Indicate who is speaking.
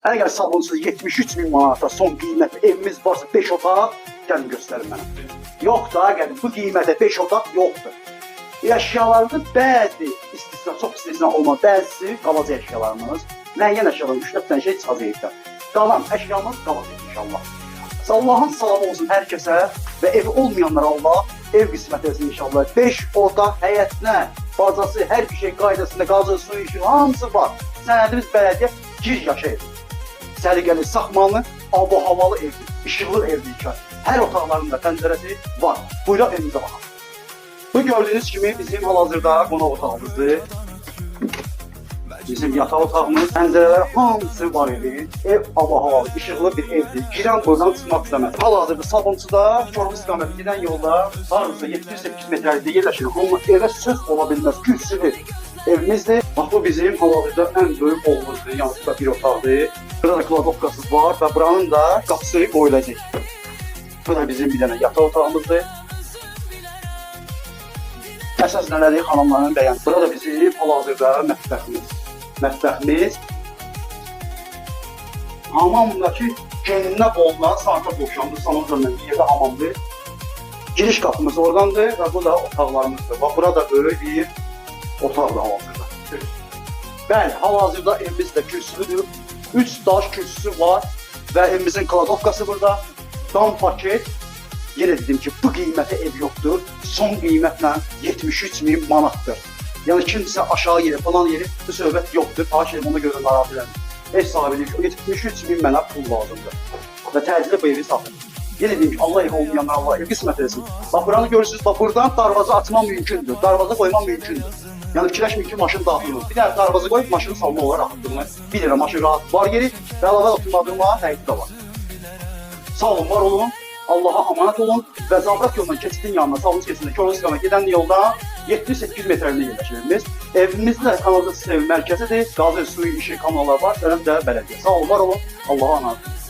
Speaker 1: Əgər salonsuz 73.000 manata son qiymətli evimiz varsa 5 otaq, gəlin göstərin mənə. Yox da, gəlin bu qiymətə 5 otaq yoxdur. Əşyalarımız bəzi istisna, çox istisna olmaz, bəzisi qalacaq əşyalarımız. Müəyyən əşyalarımız 3-4 dənə şey çıxacaqdır. Qalan əşyamız qalacaq inşallah. Allah'ın salamı olsun hər kəsə və evi olmayanlara Allah ev qismət etsin inşallah. 5 otaq, həyətinə, bazası, hər bir şey qaydasında, qazı, suyu, işi, hamısı var. Sənədimiz bələdiyyə gir yaşa evi. Səliqəli, saxmalı, havalı evdir, işıqlı evdir. Hər otaqlarında pəncərəsi var. Buyuraq evimizə baxaq. Bu gördüyünüz kimi bizim hal-hazırda qonaq otağımızdır. Bizim yataq otağımız, pəncərələr hamısı var idi. Ev havalı, işıqlı bir evdir. Girən buradan çıxmaq istəməz. Hal-hazırda Sabunçuda, Çorlu istiqaməti gedən yolda hardasa 700-800 metrəlikdə yerləşir. Amma evə söz ola bilməz, kürsülü evimizdir. Bax bu bizim hal-hazırda ən böyük oğlumuzdur. Yanında bir otaqdır. Burada da kladovkası var və buranın da qapısı qoyulacaq. Bu da bizim bir dənə yataq otağımızdır. Əsas nələri xanımların bəyən. Burada bizim hal-hazırda mətbəximiz. Hamamdakı kendine bolunan sanata boşandı, salonlarla bir yerdə hamamdır. Giriş qapımız oradandır və bu da otaqlarımızdır. Bax, burada böyük bir otaqdır hal-hazırda. Bəli, hal-hazırda evimiz də kürsülüdür. 3 daş kürsüsü var və evimizin kladovkası burada. Dam paket. Yenə dedim ki, bu qiymətə ev yoxdur. Son qiymətlə 73.000 manatdır. Yəni kimsə aşağı yeri, falan yeri bu söhbət yoxdur. Xahiş edirəm, ona görə narahat eləmir. Ev sahibi 73.000 mənə pul lazımdır. Və təcili bu evi satın. Yenə deyim ki, Allah evi olmayanlar Allah ev qismət etsin. Bax, buranı görürsünüz, bax, buradan darvaza açma mümkündür. Darvaza qoyma mümkündür. Yəni fikirləşməyin ki, maşın daxil olur. Bir dənə darvaza qoyub maşını salma olaraq axıtdırma. Bir dənə maşın rahat var yeri və əlavə oturmadırma həqiqi də var. Sağ olun, var olun. Allah'a emanet olun və Zabrat yolundan keçidin yanına, Sabunçu keçidində Çorlu istiqamətinə gedən yolda 700-800 metrələrində yerləşir evimiz. Evimizdə kanalizasiya sistemi mərkəzidir. Qazı, suyu, işi, kanallar var. Sələm də bələdiyyə. Sağ olun, var olun. Allah'a emanet olun.